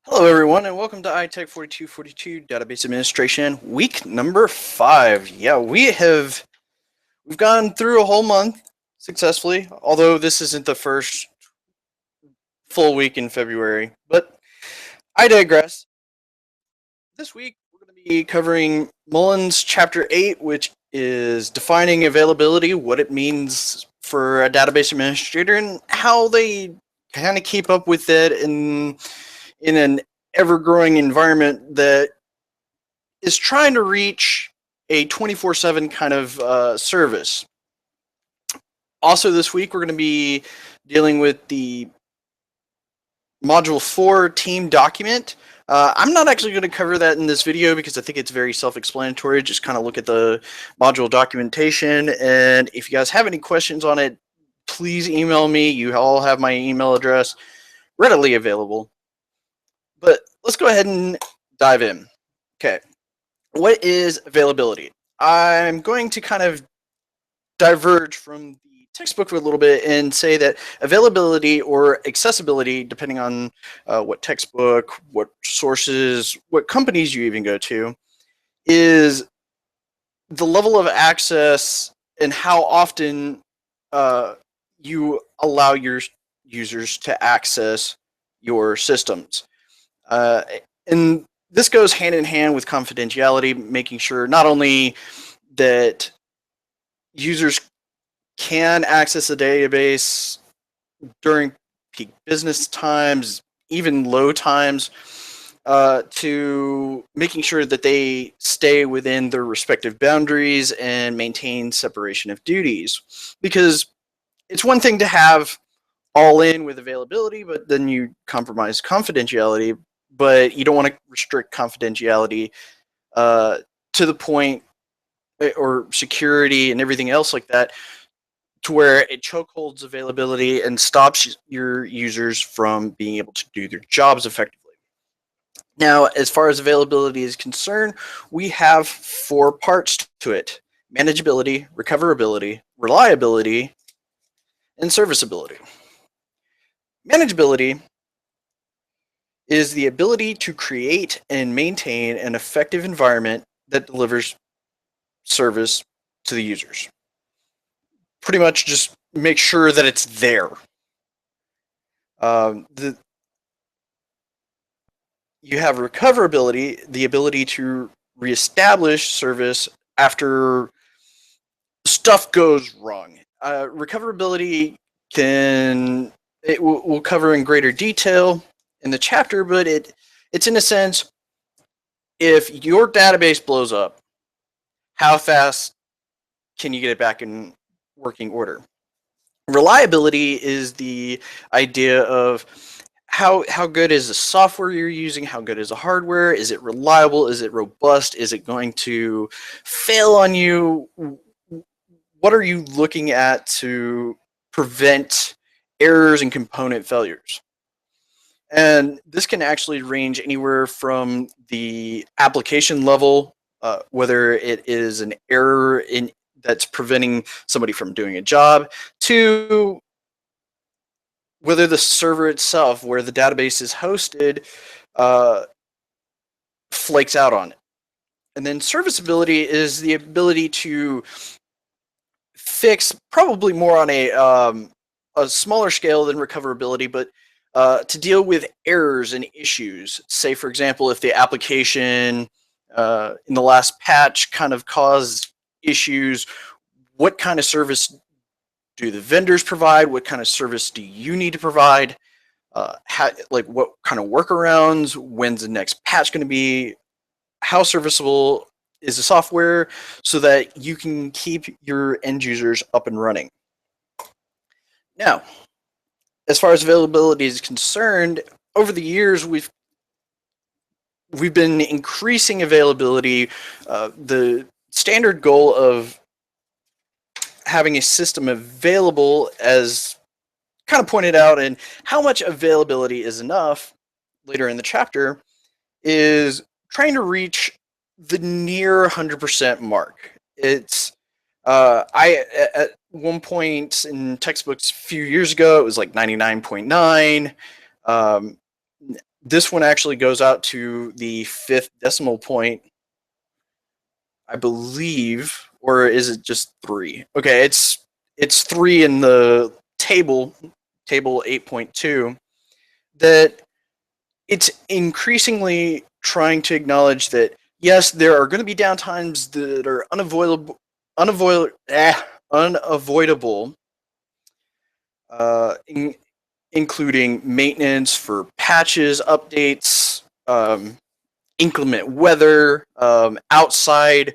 Hello, everyone, and welcome to ITEC 4242 Database Administration, week number 5. Yeah, we've gone through a whole month successfully, although this isn't the first full week in February. But I digress. This week we're going to be covering Mullins Chapter 8, which is defining availability, what it means for a database administrator, and how they kind of keep up with it in an ever-growing environment that is trying to reach a 24/7 kind of service. Also, this week we're going to be dealing with the Module 4 team document. I'm not actually going to cover that in this video because I think it's very self-explanatory. Just kind of look at the module documentation, and if you guys have any questions on it, please email me. You all have my email address readily available. But let's go ahead and dive in. Okay. What is availability? I'm going to kind of diverge from the textbook a little bit and say that availability or accessibility, depending on what textbook, what sources, what companies you even go to, is the level of access and how often you allow your users to access your systems. And this goes hand in hand with confidentiality, making sure not only that users can access a database during peak business times, even low times, to making sure that they stay within their respective boundaries and maintain separation of duties. Because it's one thing to have all in with availability, but then you compromise confidentiality, but you don't want to restrict confidentiality to the point, or security and everything else like that, to where it chokeholds availability and stops your users from being able to do their jobs effectively. Now, as far as availability is concerned, we have 4 parts to it: manageability, recoverability, reliability, and serviceability. Manageability is the ability to create and maintain an effective environment that delivers service to the users. Pretty much just make sure that it's there. The You have recoverability, the ability to reestablish service after stuff goes wrong. Recoverability will cover in greater detail in the chapter, but it's in a sense, if your database blows up, how fast can you get it back in working order? Reliability is the idea of how good is the software you're using, how good is the hardware, is it reliable, is it robust, is it going to fail on you? What are you looking at to prevent errors and component failures? And this can actually range anywhere from the application level, whether it is an error that's preventing somebody from doing a job, to whether the server itself, where the database is hosted, flakes out on it. And then serviceability is the ability to fix, probably more on a smaller scale than recoverability, but to deal with errors and issues. Say, for example, if the application in the last patch kind of caused issues, what kind of service do the vendors provide? What kind of service do you need to provide? What kind of workarounds? When's the next patch going to be? How serviceable is the software so that you can keep your end users up and running? Now, as far as availability is concerned, over the years we've been increasing availability. The standard goal of having a system available, as kind of pointed out, and how much availability is enough later in the chapter, is trying to reach the near 100% mark. It's I at one point in textbooks a few years ago, it was like 99.9. This one actually goes out to the fifth decimal point, I believe, or is it just three? Okay, it's three in the table 8.2, that it's increasingly trying to acknowledge that yes, there are going to be downtimes that are unavoidable, uh, in, including maintenance for patches, updates, inclement weather, outside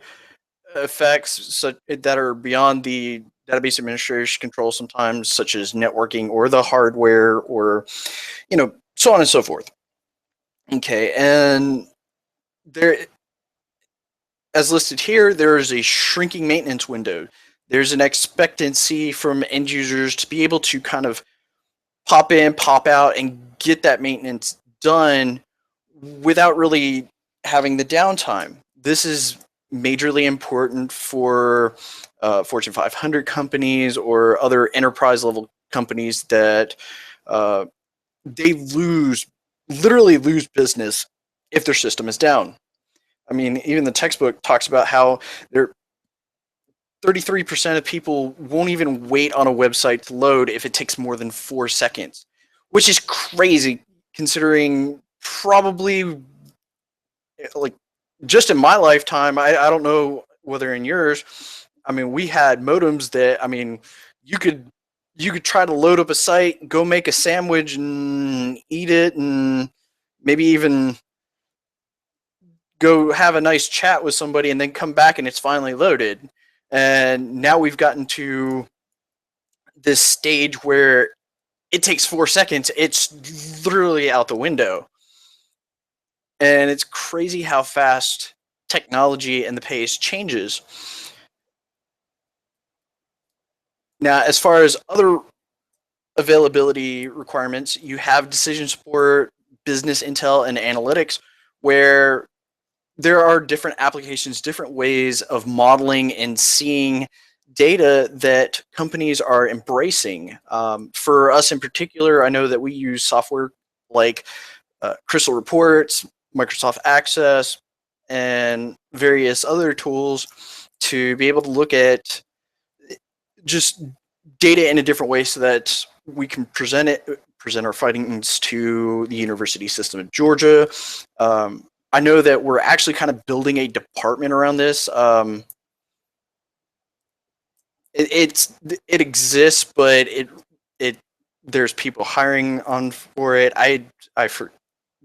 effects that are beyond the database administration control sometimes, such as networking or the hardware, or so on and so forth. Okay, and there, as listed here, there is a shrinking maintenance window. There's an expectancy from end users to be able to kind of pop in, pop out, and get that maintenance done without really having the downtime. This is majorly important for Fortune 500 companies or other enterprise level companies that uh, they literally lose business if their system is down. I mean, even the textbook talks about how there 33% of people won't even wait on a website to load if it takes more than 4 seconds, which is crazy considering probably like just in my lifetime, I don't know whether in yours, I mean, we had modems that, I mean, you could you could try to load up a site, go make a sandwich and eat it, and maybe even go have a nice chat with somebody and then come back and it's finally loaded. And now we've gotten to this stage where it takes 4 seconds. It's literally out the window. And it's crazy how fast technology and the pace changes. Now, as far as other availability requirements, you have decision support, business intel, and analytics, where there are different applications, different ways of modeling and seeing data that companies are embracing. For us in particular, I know that we use software like Crystal Reports, Microsoft Access, and various other tools to be able to look at just data in a different way so that we can present our findings to the University System of Georgia. I know that we're actually kind of building a department around this. It exists, but it there's people hiring on for it. I for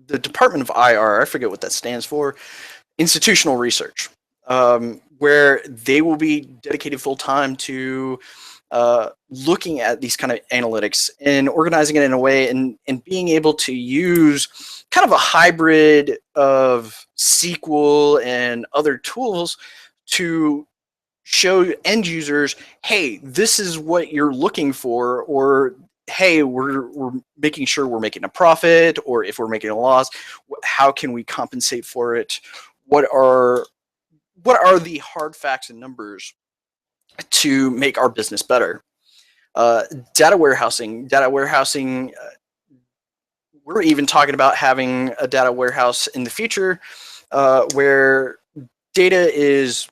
the Department of IR, I forget what that stands for, institutional research, where they will be dedicated full time to looking at these kind of analytics and organizing it in a way, and being able to use kind of a hybrid of SQL and other tools to show end users, hey, this is what you're looking for, or hey, we're making sure we're making a profit, or if we're making a loss, how can we compensate for it? What are the hard facts and numbers to make our business better? Uh, data warehousing. We're even talking about having a data warehouse in the future, where data is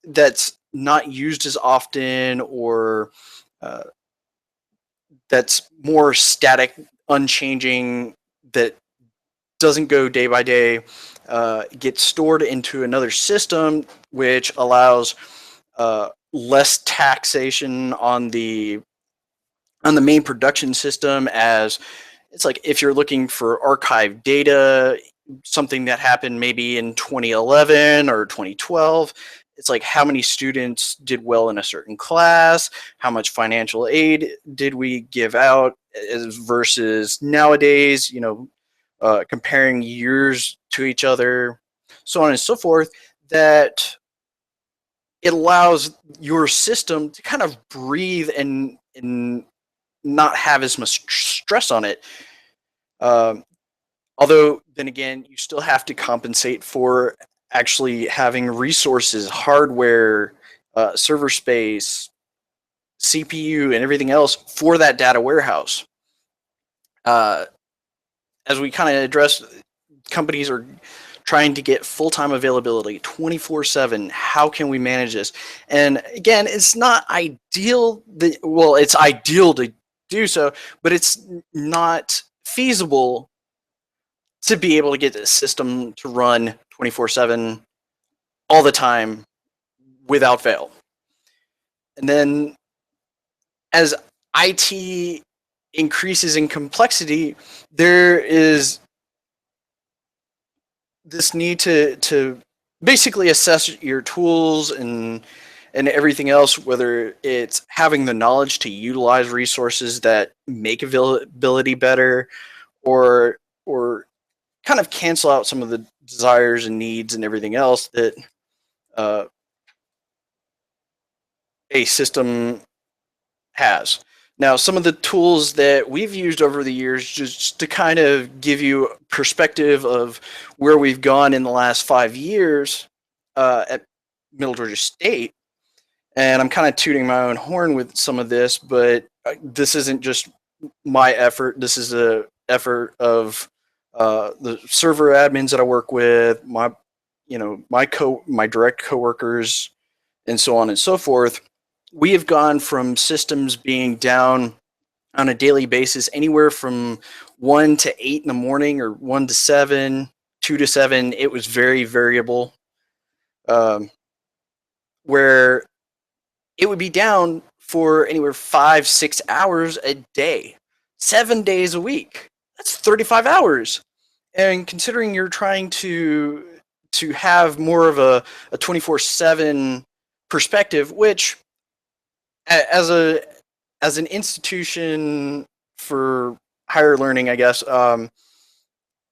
that's not used as often, or uh, that's more static, unchanging, that doesn't go day by day, gets stored into another system, which allows less taxation on the main production system. As it's like if you're looking for archived data, something that happened maybe in 2011 or 2012, it's like how many students did well in a certain class, how much financial aid did we give out, versus nowadays, comparing years to each other, so on and so forth, that it allows your system to kind of breathe and not have as much stress on it. Um, Although, then again, you still have to compensate for actually having resources, hardware, server space, CPU, and everything else for that data warehouse. Uh, as we kind of addressed, companies are trying to get full-time availability 24/7. How can we manage this? And again, it's not ideal that, well, it's ideal to do so, but it's not feasible to be able to get the system to run 24/7 all the time without fail. And then as IT increases in complexity, there is this need to basically assess your tools and everything else, whether it's having the knowledge to utilize resources that make availability better, or or kind of cancel out some of the desires and needs and everything else that uh, a system has. Now, some of the tools that we've used over the years, just to kind of give you perspective of where we've gone in the last 5 years at Middle Georgia State, and I'm kind of tooting my own horn with some of this, but this isn't just my effort. This is a effort of the server admins that I work with, my direct coworkers, and so on and so forth. We have gone from systems being down on a daily basis, anywhere from 1 to 8 in the morning, or 1 to 7, 2 to 7. It was very variable, um, where it would be down for anywhere 5, 6 hours a day, 7 days a week. That's 35 hours. And considering you're trying to have more of a 24/7 perspective, which as an institution for higher learning, I guess,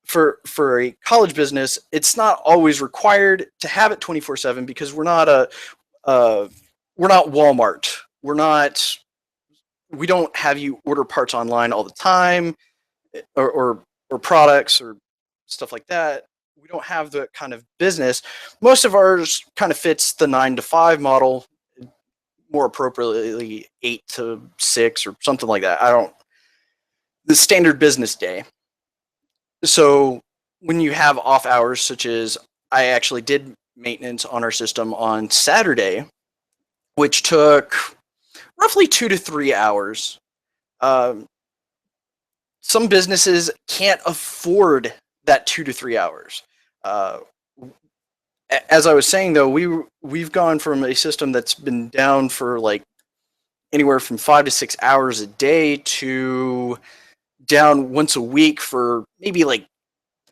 for a college business, it's not always required to have it 24/7, because uh, we're not Walmart. We don't have you order parts online all the time, or products or stuff like that. We don't have that kind of business. Most of ours kind of fits the 9 to 5 model, more appropriately 8 to 6 or something like that. I don't The standard business day. So when you have off hours, such as I actually did maintenance on our system on Saturday, which took roughly 2 to 3 hours. Um, some businesses can't afford that 2 to 3 hours. Uh, as I was saying, though, we've gone from a system that's been down for like anywhere from 5 to 6 hours a day to down once a week for maybe like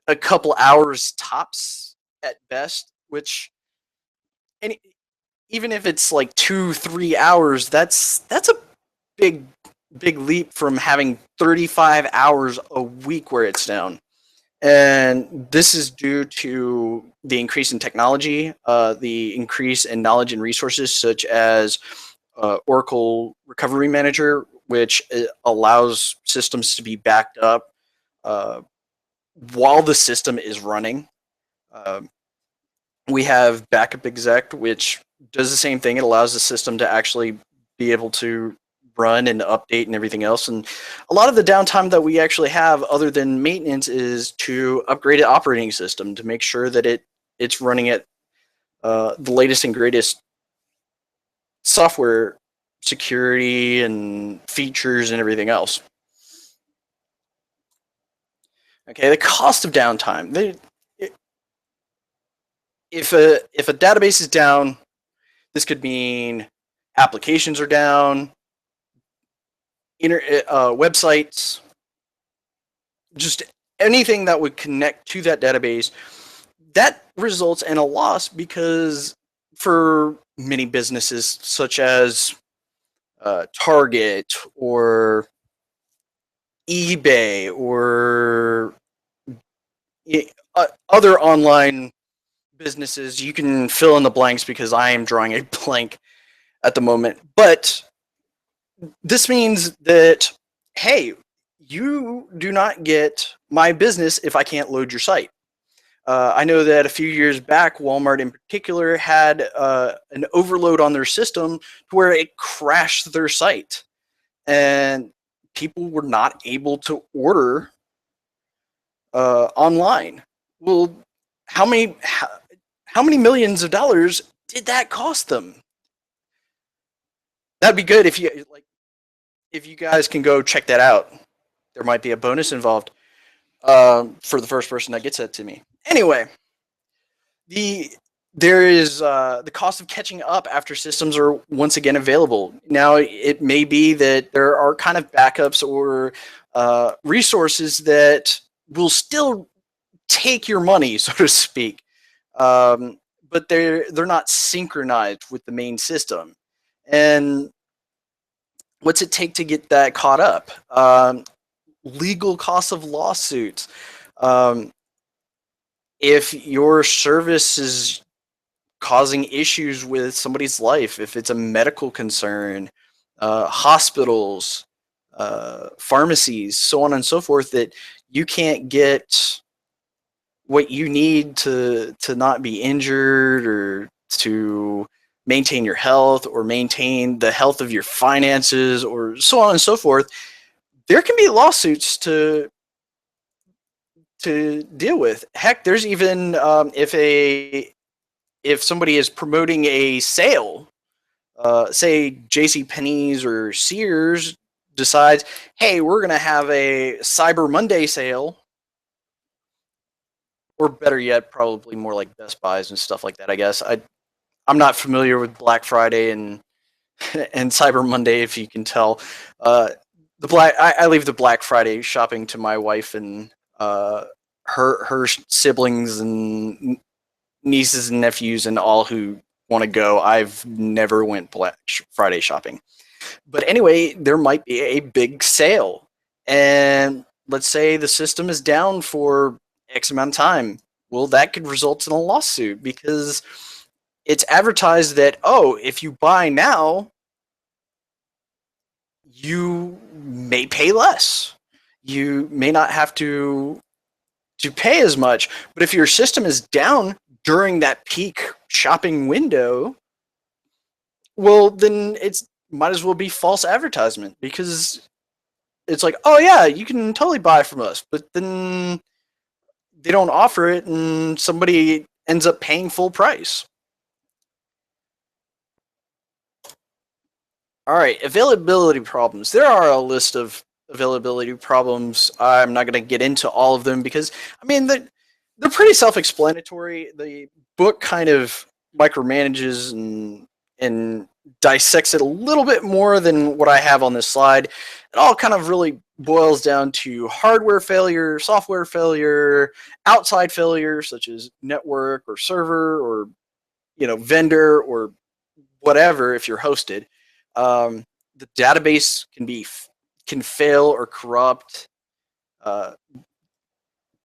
a couple hours tops at best. Which, any even if it's like 2, 3 hours, that's a big big leap from having 35 hours a week where it's down. And this is due to the increase in technology, the increase in knowledge and resources, such as Oracle Recovery Manager, which allows systems to be backed up uh, while the system is running. Um we have Backup Exec, which does the same thing. It allows the system to actually be able to run and update and everything else. And a lot of the downtime that we actually have, other than maintenance, is to upgrade the operating system to make sure that it's running at the latest and greatest software security and features and everything else. Okay, the cost of downtime. If a database is down, this could mean applications are down, websites, just anything that would connect to that database. That results in a loss, because for many businesses, such as Target or eBay or other online businesses, you can fill in the blanks because I am drawing a blank at the moment. But this means that, hey, you do not get my business if I can't load your site. I know that a few years back, Walmart in particular had an overload on their system to where it crashed their site, and people were not able to order online. Well, how many how many millions of dollars did that cost them? That'd be good if you like if you guys can go check that out. There might be a bonus involved for the first person that gets that to me. Anyway, the there is the cost of catching up after systems are once again available. Now, it may be that there are kind of backups or resources that will still take your money, so to speak, but they're not synchronized with the main system. And what's it take to get that caught up? Legal costs of lawsuits. Um, if your service is causing issues with somebody's life, if it's a medical concern, hospitals, pharmacies, so on and so forth, that you can't get what you need to not be injured or to maintain your health or maintain the health of your finances or so on and so forth, there can be lawsuits to deal with. Heck, there's even if somebody is promoting a sale, say J.C. Penney's or Sears decides, hey, we're going to have a Cyber Monday sale, or better yet, probably more like Best Buys and stuff like that. I guess I'm not familiar with Black Friday and and Cyber Monday, if you can tell. I leave the Black Friday shopping to my wife and her siblings and nieces and nephews and all who want to go. I've never went Black Friday shopping. But anyway, there might be a big sale. And let's say the system is down for X amount of time. Well, that could result in a lawsuit because it's advertised that, oh, if you buy now, you may pay less. You may not have to pay as much. But if your system is down during that peak shopping window, well, then it's might as well be false advertisement because it's like, oh yeah, you can totally buy from us, but then they don't offer it, and somebody ends up paying full price. All right, availability problems. There are a list of availability problems. I'm not going to get into all of them because, I mean, they're pretty self-explanatory. The book kind of micromanages and dissects it a little bit more than what I have on this slide. It all kind of really boils down to hardware failure, software failure, outside failure, such as network or server or vendor or whatever if you're hosted. The database can fail or corrupt. Uh,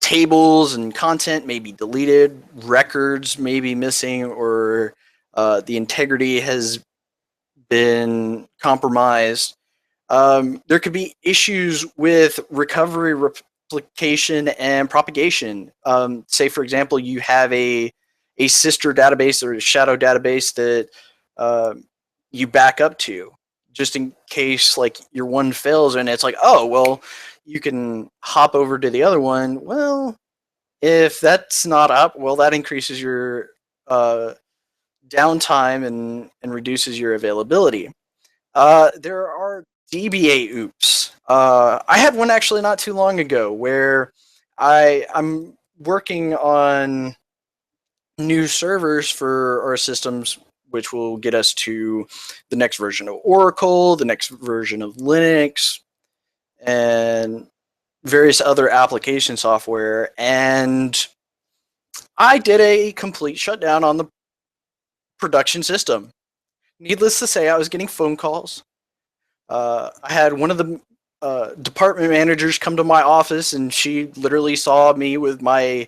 Tables and content may be deleted. Records may be missing, or the integrity has been compromised. There could be issues with recovery, replication, and propagation. Say, for example, you have a sister database or a shadow database that uh, you back up to, just in case like your one fails, and it's like, oh well, you can hop over to the other one. Well, if that's not up, well, that increases your uh, downtime and reduces your availability. There are DBA oops. I had one actually not too long ago where I'm working on new servers for our systems, which will get us to the next version of Oracle, the next version of Linux, and various other application software. And I did a complete shutdown on the production system. Needless to say, I was getting phone calls. I had one of the department managers come to my office, and she literally saw me with my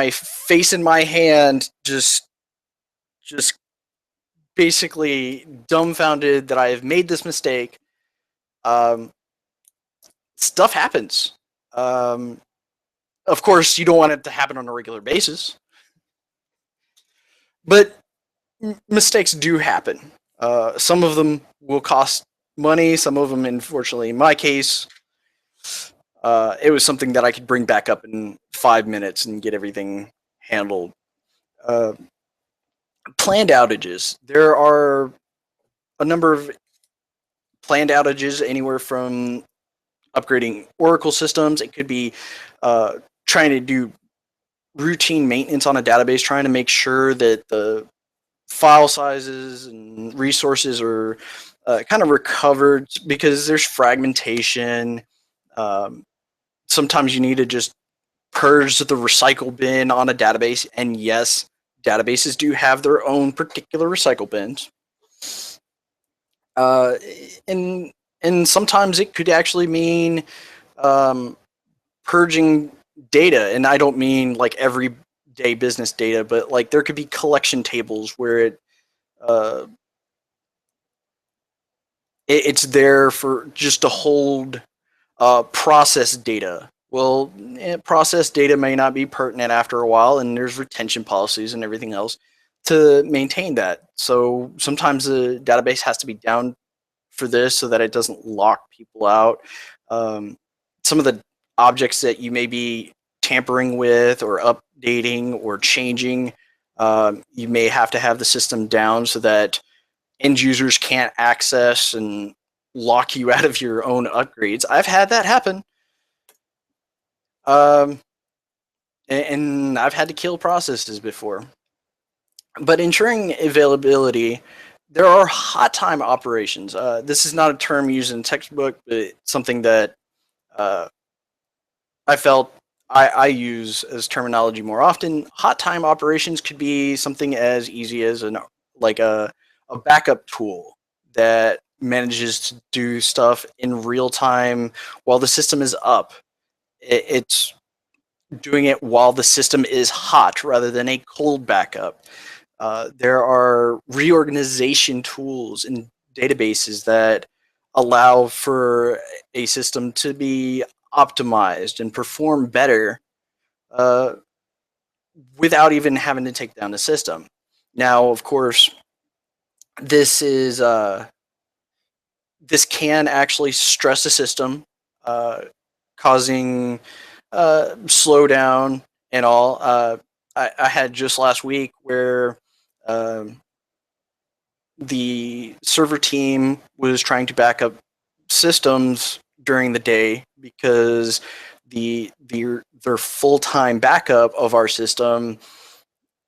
face in my hand, just basically dumbfounded that I have made this mistake. Um, Stuff happens. Um, of course, you don't want it to happen on a regular basis, but mistakes do happen. Some of them will cost money. Some of them, unfortunately, in my case, it was something that I could bring back up in 5 minutes and get everything handled. Uh, Planned outages. There are a number of planned outages, anywhere from upgrading Oracle systems. It could be trying to do routine maintenance on a database, trying to make sure that the file sizes and resources are kind of recovered, because there's fragmentation. Um, Sometimes you need to just purge the recycle bin on a database, and yes, databases do have their own particular recycle bins. Uh, and and sometimes it could actually mean um, purging data, and I don't mean like everyday business data, but like there could be collection tables where uh, it's there for just to hold process data. Well, process data may not be pertinent after a while, and there's retention policies and everything else to maintain that. So sometimes the database has to be down for this so that it doesn't lock people out. Um, some of the objects that you may be tampering with or updating or changing, you may have to have the system down so that end users can't access and lock you out of your own upgrades. I've had that happen. Um, and I've had to kill processes before. But ensuring availability, there are hot time operations. This is not a term used in textbook, but something that uh, I felt I use as terminology more often. Hot time operations could be something as easy as like a backup tool that manages to do stuff in real time while the system is up. It's doing it while the system is hot rather than a cold backup. There are reorganization tools and databases that allow for a system to be optimized and perform better uh, without even having to take down the system. Now, of course, this is this can actually stress the system, uh, causing slowdown and all. I had just last week where um, the server team was trying to back up systems during the day because their full time backup of our system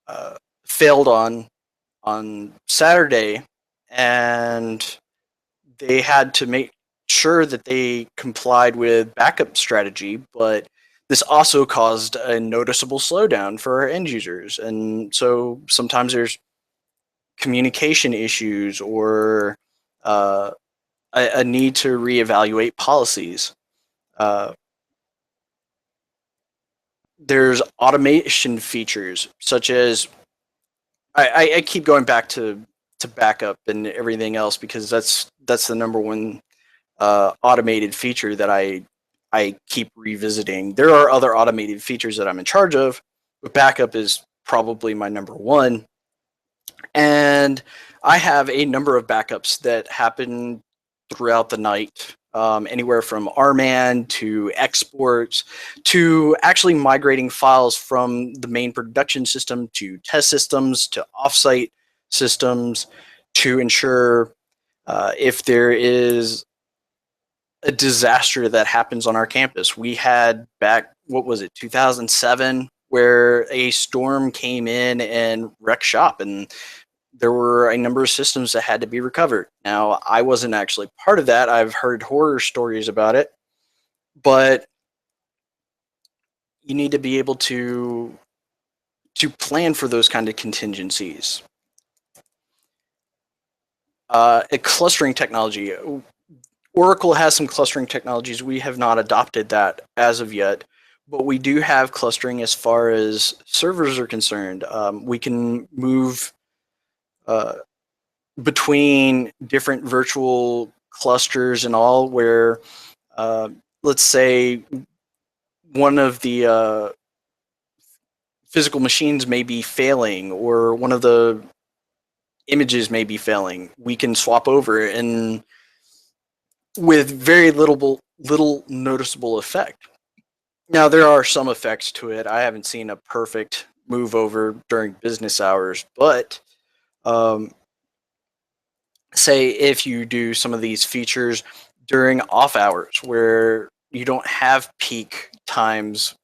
uh, failed on Saturday, and they had to make sure that they complied with backup strategy, but this also caused a noticeable slowdown for our end users. And so sometimes there's communication issues or uh, a need to reevaluate policies. Uh, there's automation features such as I keep going back to backup and everything else because that's the number one automated feature that I keep revisiting. There are other automated features that I'm in charge of, but backup is probably my number one. And I have a number of backups that happen throughout the night, anywhere from RMAN to exports to actually migrating files from the main production system to test systems to offsite systems to ensure if there is a disaster that happens on our campus. We had back, what was it, 2007, where a storm came in and wrecked shop, and there were a number of systems that had to be recovered. Now, I wasn't actually part of that. I've heard horror stories about it, but you need to be able to plan for those kind of contingencies. A clustering technology. Oracle has some clustering technologies. We have not adopted that as of yet, but we do have clustering as far as servers are concerned. We can move uh, between different virtual clusters and all, where uh, let's say one of the physical machines may be failing or one of the images may be failing. We can swap over and with very little noticeable effect. Now there are some effects to it. I haven't seen a perfect move over during business hours, but um, say if you do some of these features during off hours where you don't have peak times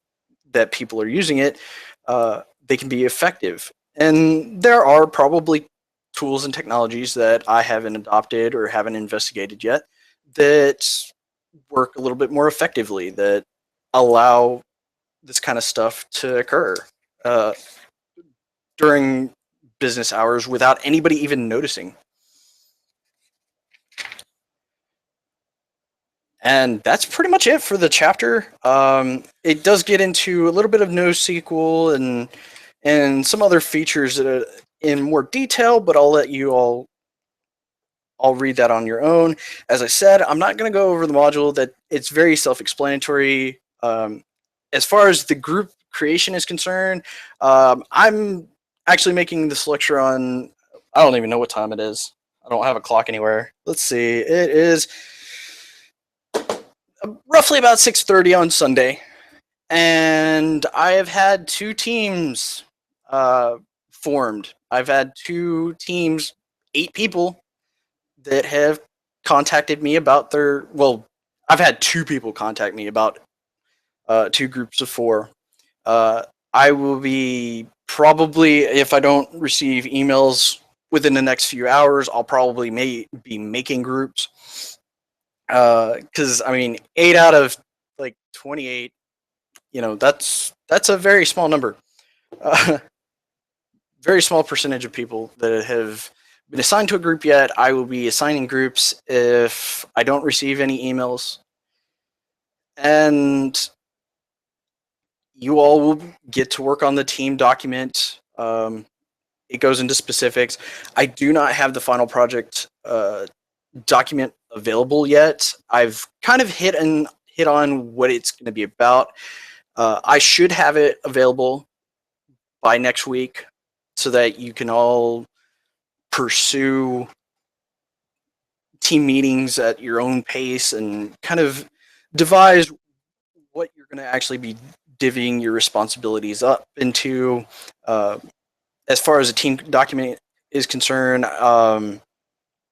that people are using it, they can be effective. And there are probably tools and technologies that I haven't adopted or haven't investigated yet that work a little bit more effectively, that allow this kind of stuff to occur uh, during business hours without anybody even noticing. And that's pretty much it for the chapter. It does get into a little bit of NoSQL and some other features that are in more detail, but I'll read that on your own. As I said, I'm not going to go over the module. That it's very self-explanatory. As far as the group creation is concerned, I'm actually making this lecture on. I don't even know what time it is. I don't have a clock anywhere. Let's see. It is roughly about 6:30 on Sunday, and I have had two teams uh, formed. I've had two teams, 8 people that have contacted me about their. Well, I've had 2 people contact me about 2 groups of 4. Uh, I will be probably, if I don't receive emails within the next few hours, I'll probably be making groups. Because I mean, 8 out of like 28, that's a very small number. Uh, very small percentage of people that have been assigned to a group yet. I will be assigning groups if I don't receive any emails. And you all will get to work on the team document. It goes into specifics. I do not have the final project document available yet. I've kind of hit on what it's going to be about. I should have it available by next week so that you can all pursue team meetings at your own pace and kind of devise what you're going to actually be divvying your responsibilities up into. Uh, as far as a team document is concerned,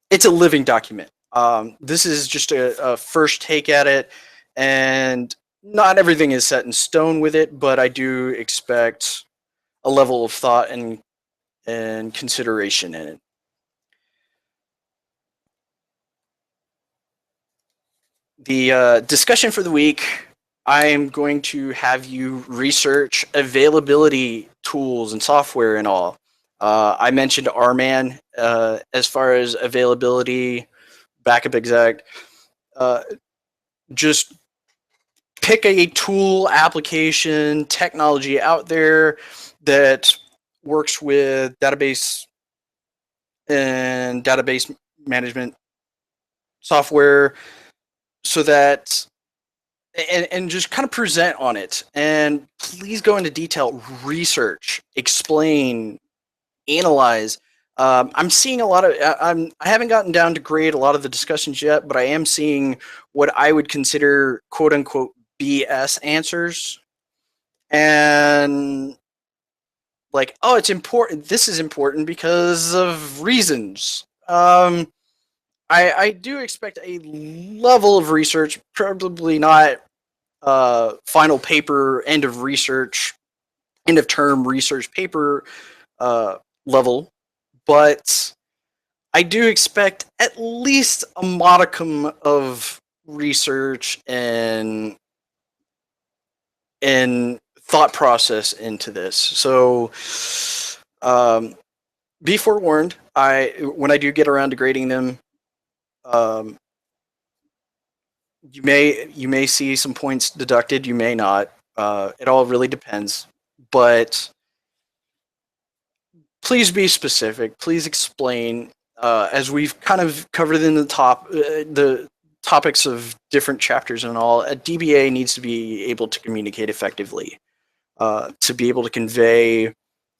it's a living document. This is just a first take at it, and not everything is set in stone with it, but I do expect a level of thought and consideration in it. The discussion for the week, I'm going to have you research availability tools and software and all. I mentioned RMAN as far as availability, backup exec. Uh, just pick a tool, application, technology out there that works with database and database management software so that and just kind of present on it, and please go into detail, research, explain, analyze. I'm seeing a lot of I haven't gotten down to grade a lot of the discussions yet, but I am seeing what I would consider quote unquote BS answers, and like, oh, it's important, this is important because of reasons. I do expect a level of research, probably not final paper, end of research, end of term research paper level, but I do expect at least a modicum of research and thought process into this. So um, be forewarned. When I do get around to grading them, um, you may see some points deducted. You may not. It all really depends. But please be specific. Please explain. As we've kind of covered in the topics of different chapters and all, a DBA needs to be able to communicate effectively, to be able to convey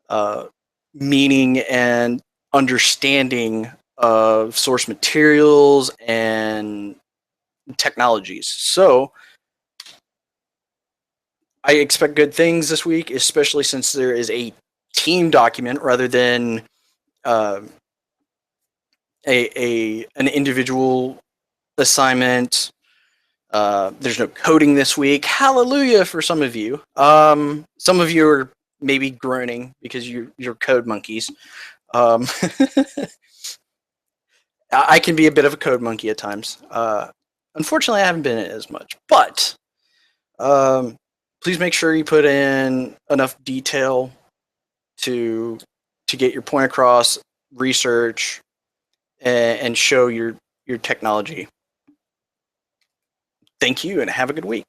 uh, meaning and understanding of source materials and technologies. So I expect good things this week, especially since there is a team document rather than uh, an individual assignment. There's no coding this week. Hallelujah for some of you. Some of you are maybe groaning because you're code monkeys. Um, I can be a bit of a code monkey at times. Unfortunately, I haven't been in it as much, but please make sure you put in enough detail to get your point across, research, and show your technology. Thank you, and have a good week.